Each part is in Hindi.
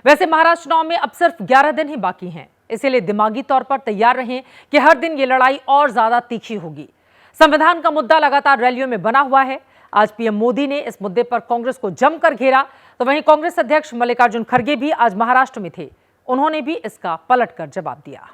वैसे महाराष्ट्र चुनाव में अब सिर्फ 11 दिन ही बाकी हैं, इसीलिए दिमागी तौर पर तैयार रहें कि हर दिन ये लड़ाई और ज्यादा तीखी होगी। संविधान का मुद्दा लगातार रैलियों में बना हुआ है। आज पीएम मोदी ने इस मुद्दे पर कांग्रेस को जमकर घेरा, तो वहीं कांग्रेस अध्यक्ष मल्लिकार्जुन खड़गे भी आज महाराष्ट्र में थे। उन्होंने भी इसका पलटकर जवाब दिया।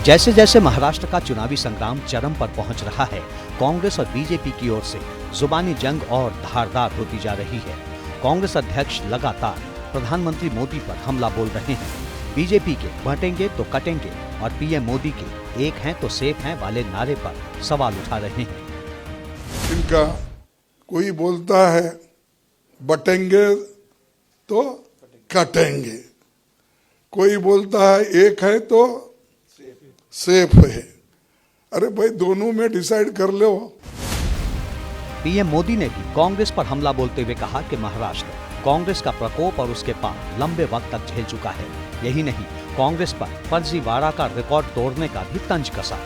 जैसे जैसे महाराष्ट्र का चुनावी संग्राम चरम पर पहुंच रहा है, कांग्रेस और बीजेपी की ओर से जुबानी जंग और धारदार होती जा रही है। कांग्रेस अध्यक्ष लगातार प्रधानमंत्री मोदी पर हमला बोल रहे हैं। बीजेपी के बांटेंगे तो कटेंगे और पीएम मोदी के एक हैं तो सेफ हैं वाले नारे पर सवाल उठा रहे हैं। इनका कोई बोलता है बटेंगे तो कटेंगे, कोई बोलता है एक है तो सेफ है। अरे भाई, दोनों में डिसाइड कर लो। पीएम मोदी ने भी कांग्रेस पर हमला बोलते हुए कहा कि महाराष्ट्र कांग्रेस का प्रकोप और उसके पाप लंबे वक्त तक झेल चुका है। यही नहीं, कांग्रेस पर फर्जीवाड़ा का रिकॉर्ड तोड़ने का भी तंज कसा।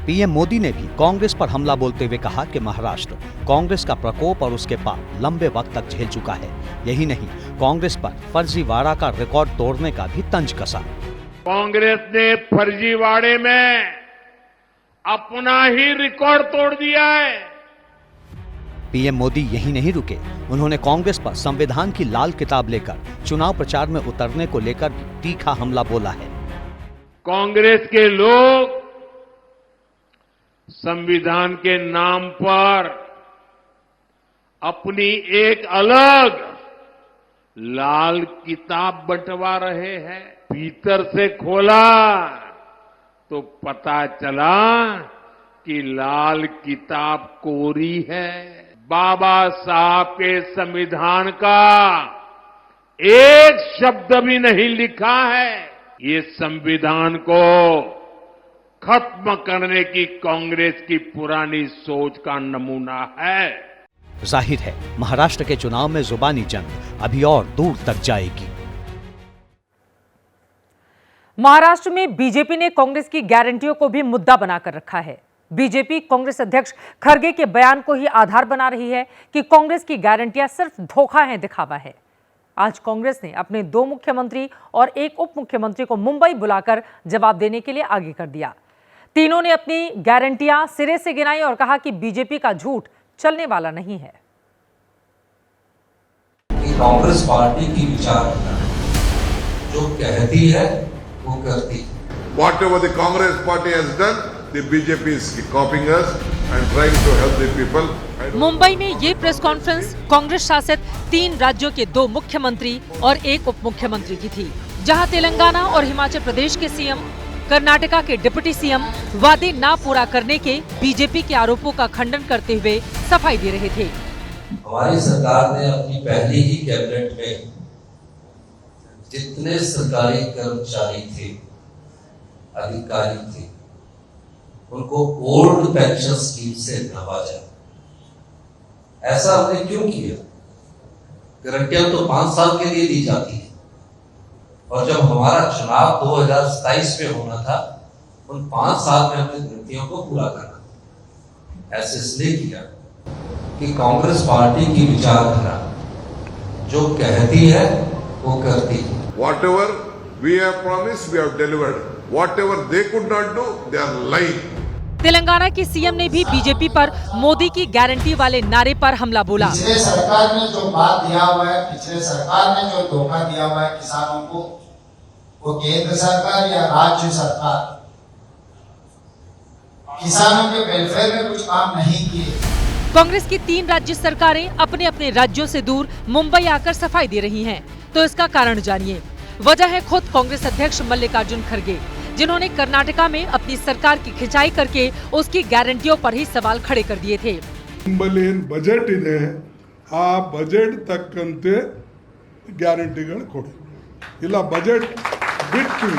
पीएम मोदी ने भी कांग्रेस पर हमला बोलते हुए कहा कि महाराष्ट्र कांग्रेस का प्रकोप और उसके पाप लंबे वक्त तक झेल चुका है। यही नहीं, कांग्रेस पर फर्जीवाड़ा का रिकॉर्ड तोड़ने का भी तंज कसा। कांग्रेस ने फर्जीवाड़े में अपना ही रिकॉर्ड तोड़ दिया है। पीएम मोदी यही नहीं रुके, उन्होंने कांग्रेस पर संविधान की लाल किताब लेकर चुनाव प्रचार में उतरने को लेकर भी तीखा हमला बोला है। कांग्रेस के लोग संविधान के नाम पर अपनी एक अलग लाल किताब बंटवा रहे हैं। भीतर से खोला तो पता चला कि लाल किताब कोरी है। बाबा साहब के संविधान का एक शब्द भी नहीं लिखा है। ये संविधान को खत्म करने की कांग्रेस की पुरानी सोच का नमूना है। जाहिर है, महाराष्ट्र के चुनाव में जुबानी जंग अभी और दूर तक जाएगी। महाराष्ट्र में बीजेपी ने कांग्रेस की गारंटियों को भी मुद्दा बनाकर रखा है। बीजेपी कांग्रेस अध्यक्ष खड़गे के बयान को ही आधार बना रही है कि कांग्रेस की गारंटियां सिर्फ धोखा है, दिखावा है। आज कांग्रेस ने अपने 2 मुख्यमंत्री और 1 उप मुख्यमंत्री को मुंबई बुलाकर जवाब देने के लिए आगे कर दिया। तीनों ने अपनी गारंटियां सिरे से गिनाई और कहा कि बीजेपी का झूठ चलने वाला नहीं है। कांग्रेस पार्टी की विचारधारा जो कहती है वो करती है। Whatever the Congress party has done, the BJP is copying us and trying to help the people. Mumbai में ये प्रेस कॉन्फ्रेंस कांग्रेस शासित 3 राज्यों के 2 मुख्यमंत्री और 1 उप मुख्यमंत्री की थी, जहां तेलंगाना और हिमाचल प्रदेश के सीएम, कर्नाटका के डिप्टी सीएम वादे ना पूरा करने के बीजेपी के आरोपों का खंडन करते हुए सफाई दे रहे थे। हमारी सरकार ने अपनी पहली ही कैबिनेट में जितने सरकारी कर्मचारी थे, अधिकारी थे, उनको ओल्ड पेंशन स्कीम से नवाजा। ऐसा हमने क्यों किया? गारंटियां तो 5 साल के लिए दी जाती है और जब हमारा चुनाव 2027 में होना था, उन 5 साल में हमने गारंटियों को पूरा करना। ऐसे इसलिए किया कि कांग्रेस पार्टी की विचारधारा जो कहती है वो करती है। Whatever we have promised, we have delivered. Whatever they could not do, they are lying. Telangana की सीएम ने भी बीजेपी पर मोदी की गारंटी वाले नारे पर हमला बोला। पिछले सरकार ने जो बात दिया हुआ है, पिछले सरकार ने जो धोखा दिया हुआ है किसानों को, वो केंद्र सरकार या राज्य सरकार किसानों के वेलफेयर में कुछ काम नहीं किए। कांग्रेस की 3 राज्य सरकारें अपने अपने राज्यों से दूर मुंबई आकर सफाई दे रही हैं, तो इसका कारण जानिए। वजह है खुद कांग्रेस अध्यक्ष मल्लिकार्जुन खड़गे, जिन्होंने कर्नाटका में अपनी सरकार की खिंचाई करके उसकी गारंटियों पर ही सवाल खड़े कर दिए थे। बजट ಇದೆ, ಆ ಬಜೆಟ್ ತಕ್ಕಂತೆ ಗ್ಯಾರಂಟಿಗಳು ಕೊಡಿ, ಇಲ್ಲ ಬಜೆಟ್ ಬಿಟ್ಟು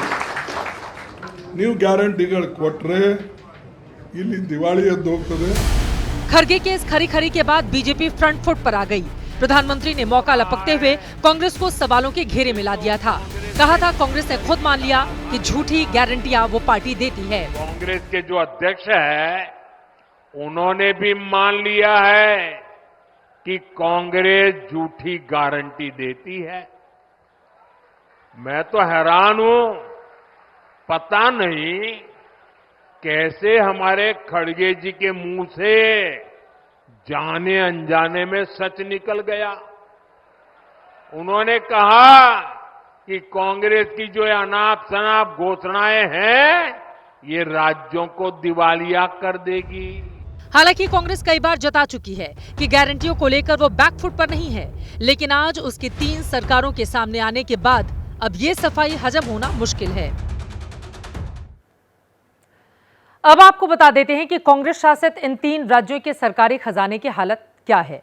ನೀವು ಗ್ಯಾರಂಟಿಗಳು ಕೊಟ್ರೆ ಇಲ್ಲಿ ದಿವಾಳಿ ಎದ್ದು ಹೋಗ್ತದೆ। खड़गे के इस खरी के बाद बीजेपी फ्रंट फुट पर आ गई। प्रधानमंत्री ने मौका लपकते हुए कांग्रेस को सवालों के घेरे में ला दिया था। कहा था कांग्रेस ने खुद मान लिया कि झूठी गारंटियां वो पार्टी देती है। कांग्रेस के जो अध्यक्ष है उन्होंने भी मान लिया है कि कांग्रेस झूठी गारंटी देती है। मैं तो हैरान हूं, पता नहीं कैसे हमारे खड़गे जी के मुंह से जाने अनजाने में सच निकल गया। उन्होंने कहा कि कांग्रेस की जो अनाप शनाप घोषणाएं हैं ये राज्यों को दिवालिया कर देगी। हालांकि कांग्रेस कई बार जता चुकी है कि गारंटियों को लेकर वो बैकफुट पर नहीं है, लेकिन आज उसकी 3 सरकारों के सामने आने के बाद अब ये सफाई हजम होना मुश्किल है। अब आपको बता देते हैं कि कांग्रेस शासित इन 3 राज्यों के सरकारी खजाने की हालत क्या है।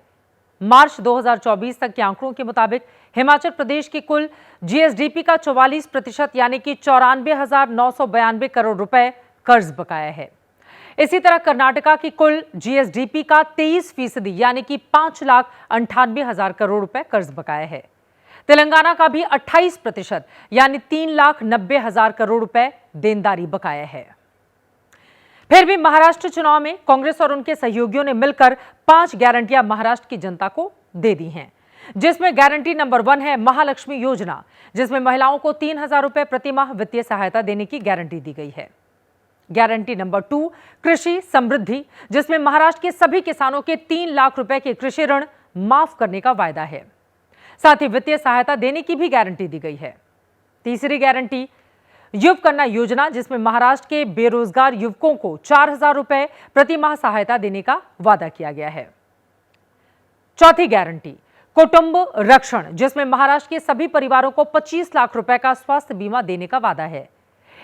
मार्च 2024 तक के आंकड़ों के मुताबिक हिमाचल प्रदेश की कुल जीएसडीपी का 44% यानी कि 94,992 करोड़ रुपए कर्ज बकाया है। इसी तरह कर्नाटका की कुल जीएसडीपी का 23% यानी कि 5,98,000 करोड़ रुपए कर्ज बकाया है। तेलंगाना का भी 28% यानी 3,90,000 करोड़ रुपए देनदारी बकाया है। फिर भी महाराष्ट्र चुनाव में कांग्रेस और उनके सहयोगियों ने मिलकर 5 गारंटियां महाराष्ट्र की जनता को दे दी हैं, जिसमें गारंटी नंबर 1 है महालक्ष्मी योजना, जिसमें महिलाओं को 3,000 रुपए प्रति माह वित्तीय सहायता देने की गारंटी दी गई है। गारंटी नंबर 2 कृषि समृद्धि, जिसमें महाराष्ट्र के सभी किसानों के 3 लाख रुपए के कृषि ऋण माफ करने का वायदा है। साथ ही वित्तीय सहायता देने की भी गारंटी दी गई है। तीसरी गारंटी युव कन्या योजना, जिसमें महाराष्ट्र के बेरोजगार युवकों को 4,000 रुपए प्रति माह सहायता देने का वादा किया गया है। चौथी गारंटी कुटुंब रक्षण, जिसमें महाराष्ट्र के सभी परिवारों को 25 लाख रुपए का स्वास्थ्य बीमा देने का वादा है।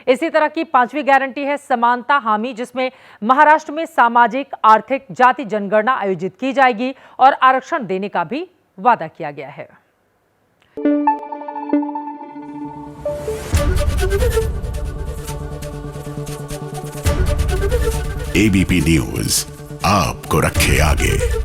इसी तरह की 5वीं गारंटी है समानता हामी, जिसमें महाराष्ट्र में सामाजिक आर्थिक जाति जनगणना आयोजित की जाएगी और आरक्षण देने का भी वादा किया गया है। एबीपी न्यूज आपको रखे आगे।